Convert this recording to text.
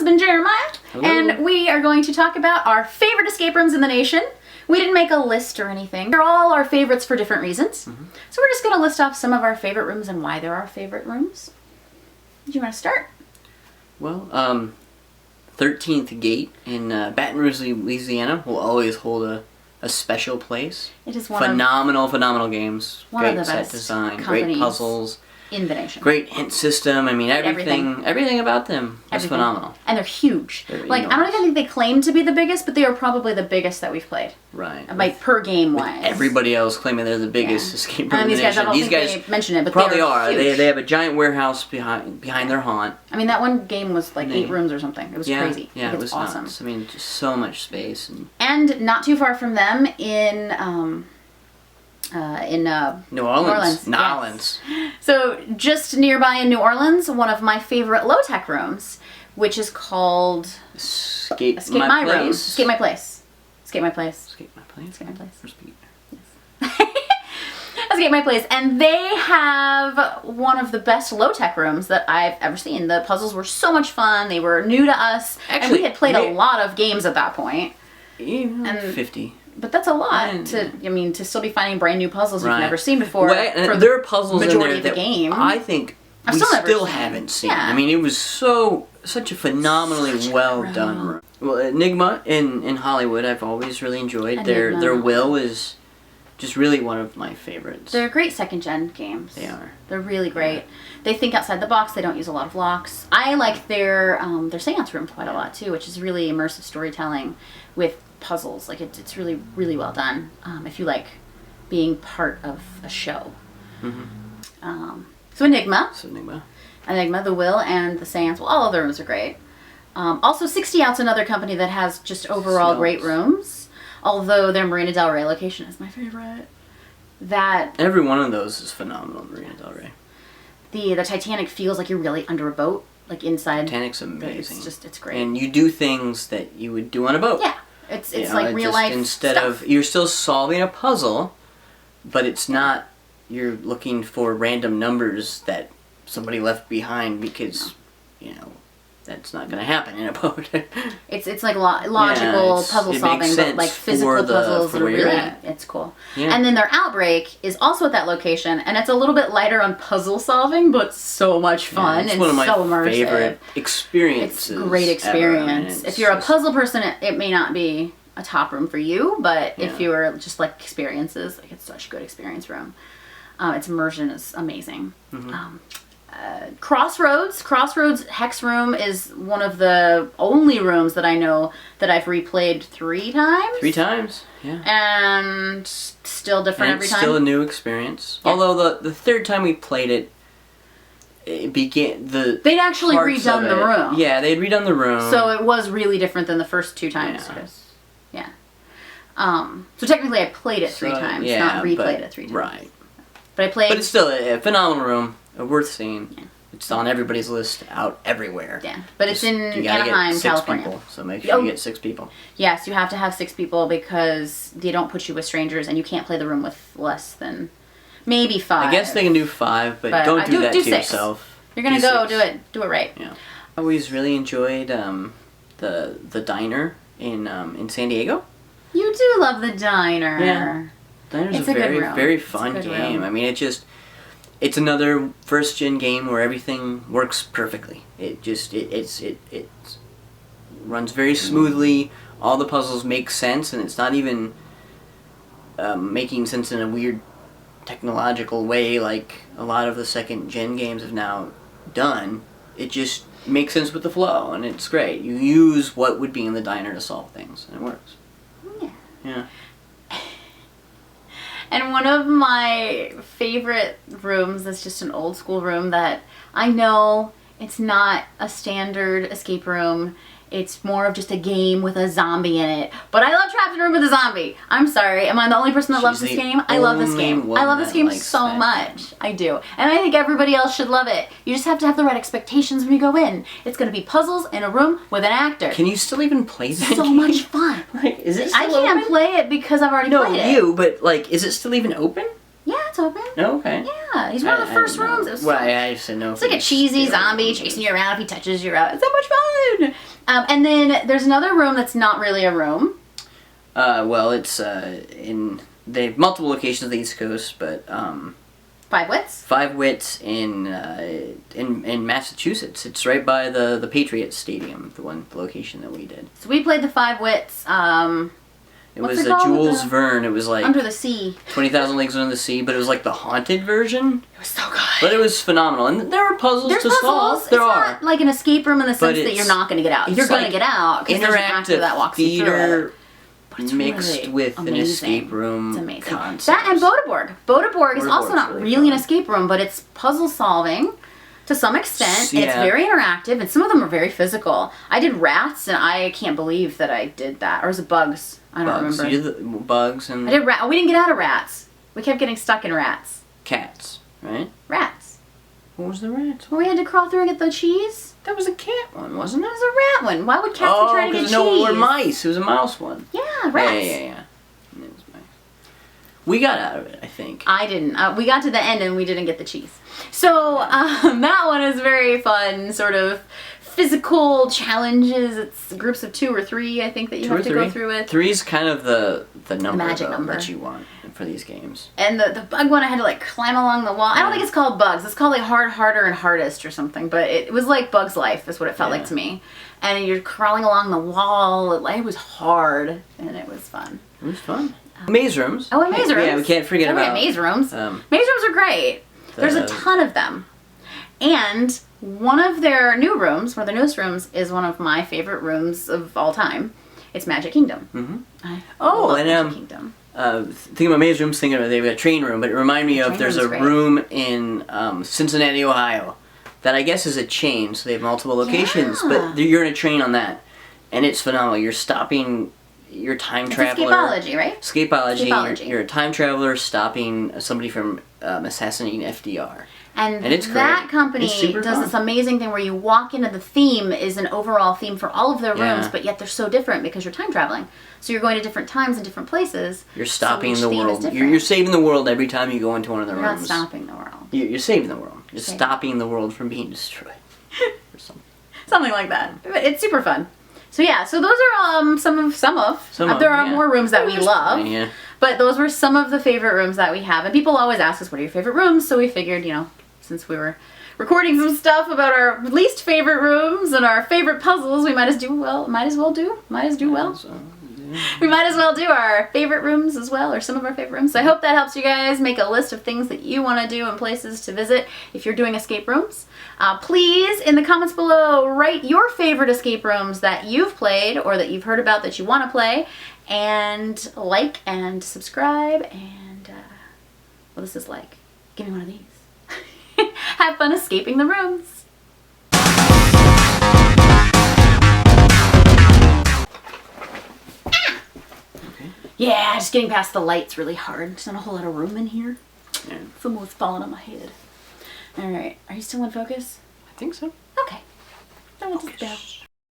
husband Jeremiah. Hello. And we are going to talk about our favorite escape rooms in the nation. We didn't make a list or anything. They're all our favorites for different reasons. So we're just going to list off some of our favorite rooms and why they're our favorite rooms. Do you want to start? Well, 13th Gate in Baton Rouge, Louisiana will always hold a special place. It is one phenomenal games. one great of the set best design, great companies puzzles, in the nation. great hint system. I mean, everything about them is Everything. phenomenal. And they're huge. They're like, I don't enormous. even think they claim to be the biggest, but they are probably the biggest that we've played. Right. Like, per game wise. Everybody else claiming they're the biggest escape room And in these the guys, I nation. don't These think guys they mention it, but probably they are. huge. They have a giant warehouse behind their haunt. I mean, that one game was like 8 rooms or something. It was crazy. Yeah, Like, it it's was awesome. nuts. I mean, just so much space And not too far from them in New Orleans. New Yes. Orleans. So just nearby in New Orleans, one of my favorite low-tech rooms, which is called Escape My Room. Place. Escape My Place. Escape My Place. Escape My Place. Escape My Place. Where's Pete? Escape My Place. And they have one of the best low-tech rooms that I've ever seen. The puzzles were so much fun. They were new to us. And Actually, we had played a lot of games at that point. Even And 50. But that's a lot And- to still be finding brand new puzzles you've Right. never seen before. Well, for there are puzzles in majority there of the that game. I think I've we still never still seen. haven't seen. Yeah. I mean, it was such a phenomenally Such a well room. done room. Well, Enigma in Hollywood, I've always really enjoyed. Their Enigma. will is just really one of my favorites. They're great second-gen games. They are. They're really great. They think outside the box. They don't use a lot of locks. I like their seance room quite a lot, too, which is really immersive storytelling with puzzles. Like, it's really, really well done if you like being part of a show. So Enigma. So Enigma. Enigma, The Will, and The Seance. Well, all of their rooms are great. Also, 60 Out's another company that has just overall 60 great Outs. rooms. Although their Marina Del Rey location is my favorite. That Every one of those is phenomenal in Marina Del Rey. the Titanic feels like you're really under a boat, like inside. Titanic's amazing. It's great. And you do things that you would do on a boat. Yeah, it's You know, like it real just- life instead stuff. of you're still solving a puzzle, but it's not you're looking for random numbers that somebody left behind because that's not going to happen in a boat. It's like logical puzzle it makes solving, but sense like physical for puzzles for that are where you're really at. it's cool. Yeah. And then their Outbreak is also at that location, and it's a little bit lighter on puzzle solving, but so much fun it's and one of my so immersive. favorite It's experiences. a great ever. I mean, experience. it's If you're a just- puzzle person, it may not be a top room for you, but if Yeah. you're just like experiences, like it's such a good experience room. Its immersion is amazing. Mm-hmm. Crossroads Hex Room is one of the only rooms that I know that I've replayed 3 times. 3 times, yeah. And still different And every it's time. still a new experience. Yeah. Although the third time we played it, it began the They'd actually parts redone of the it- room. Yeah, they'd redone the room. So it was really different than the first 2 times. Yeah. Yeah. So technically I played it 3 So, times, yeah, not replayed but- it 3 times. Right. But I played... But it's still a phenomenal room, worth seeing. It's on everybody's list out everywhere. Yeah, but it's Just- in you gotta Anaheim, get 6 California. People, so make sure Oh. you get 6 people. Yes, you have to have 6 people because they don't put you with strangers, and you can't play the room with less than maybe 5. I guess they can do 5, but But don't do that do to 6. yourself. You're gonna Do go 6. do it right. Yeah. I always really enjoyed the diner in San Diego. You do love the diner. Yeah. Diner's It's a a good very room. very It's a fun good game. room. I mean, it's another first gen game where everything works perfectly. It runs very smoothly. All the puzzles make sense, and it's not even making sense in a weird technological way like a lot of the second gen games have now done. It just makes sense with the flow, and it's great. You use what would be in the diner to solve things, and it works. Yeah. Yeah. And one of my favorite rooms that's just an old school room that I know it's not a standard escape room. It's more of just a game with a zombie in it. But I love Trapped in a Room with a Zombie. I'm sorry. Am I the only person that loves She's this the game? I love this only game. one I love this that game likes so that much. I do. And I think everybody else should love it. You just have to have the right expectations when you go in. It's going to be puzzles in a room with an actor. Can you still even play that So game? much fun. Like, is it I still can't open? play it because I've already No, played it. you, but like, is it still even open? Yeah, it's open. Oh, okay. Yeah, he's one of the first rooms. It was fun. I said no. It's like a cheesy zombie chasing you around. If he touches you, you're out. It's so much fun. And then there's another room that's not really a room. Well, it's they have multiple locations on the East Coast, but Five Wits. Five Wits in Massachusetts. It's right by the Patriots Stadium, the location that we did. So we played the Five Wits. It what's was it called? Jules Verne. It was like Under the Sea. 20,000 Leagues Under the Sea, but it was like the haunted version. It was so good. But it was phenomenal, and there were puzzles There's to puzzles. solve. There it's are not like an escape room in the sense that it's- you're not going to get out. it's You're going like to get out because there's an actor interactive that walks you through it. theater But it's mixed really with an amazing. escape room It's amazing. concept. That and Bodeborg. Bodeborg is also Bodeborg's not really really an fun. escape room, but it's puzzle solving to some extent. Yeah. It's very interactive, and some of them are very physical. I did rats, and I can't believe that I did that. Or was it bugs? I don't Bugs. remember. You did the bugs and I did rat. We didn't get out of rats. We kept getting stuck in rats. cats, right? Rats. What was the rat? Where we had to crawl through and get the cheese. That was a cat one, wasn't That it? was a rat one. Why would cats be trying to get cheese? no, we're mice. It was a mouse one. Yeah, rats. Yeah. It was mice. We got out of it, I think. I didn't. We got to the end and we didn't get the cheese. So that one is very fun, sort of physical challenges. It's groups of 2 or 3, I think, that you have to go through with. 3's kind of the number, magic number that you want for these games. And the bug one, I had to like climb along the wall. I don't think it's called bugs. It's called like hard, harder, and hardest or something. But it was like Bug's Life is what it felt like to me. And you're crawling along the wall. It was hard and it was fun. It was fun. Maze rooms. Oh, and maze rooms. Yeah, we can't forget about maze rooms. Maze rooms are great. There's a ton of them. And one of their new rooms, one of their newest rooms, is one of my favorite rooms of all time. It's Magic Kingdom. Mm-hmm. I love and Magic Kingdom. Thinking about maze rooms, thinking about they've got a train room, but it reminded me of there's a room in Cincinnati, Ohio, that I guess is a chain, so they have multiple locations, but you're in a train on that, and it's phenomenal. You're stopping your time traveler. Escapology, right? Escapology. You're a time traveler stopping somebody from assassinating FDR. And it's that great. company It's super does fun. this amazing thing where you walk into the theme is an overall theme for all of their rooms, Yeah. but yet they're so different because you're time traveling. So you're going to different times and different places. You're stopping each the theme is world. different. You're saving the world every time you go into one of the You're rooms. not stopping the world. You're saving the world. You're stopping the world from being destroyed. Or something. Something like that. But it's super fun. So yeah, so those are some of there are more rooms that we love. Yeah. But those were some of the favorite rooms that we have. And people always ask us, what are your favorite rooms? So we figured, since we were recording some stuff about our least favorite rooms and our favorite puzzles, we might as well do our favorite rooms as well, or some of our favorite rooms. So I hope that helps you guys make a list of things that you want to do and places to visit if you're doing escape rooms. Please, in the comments below, write your favorite escape rooms that you've played or that you've heard about that you want to play, and like and subscribe, and this is like, give me one of these. Have fun escaping the rooms. Okay. Yeah, just getting past the light's really hard. There's not a whole lot of room in here. Yeah. It's almost falling on my head. Alright, are you still in focus? I think so. Okay. That was just bad.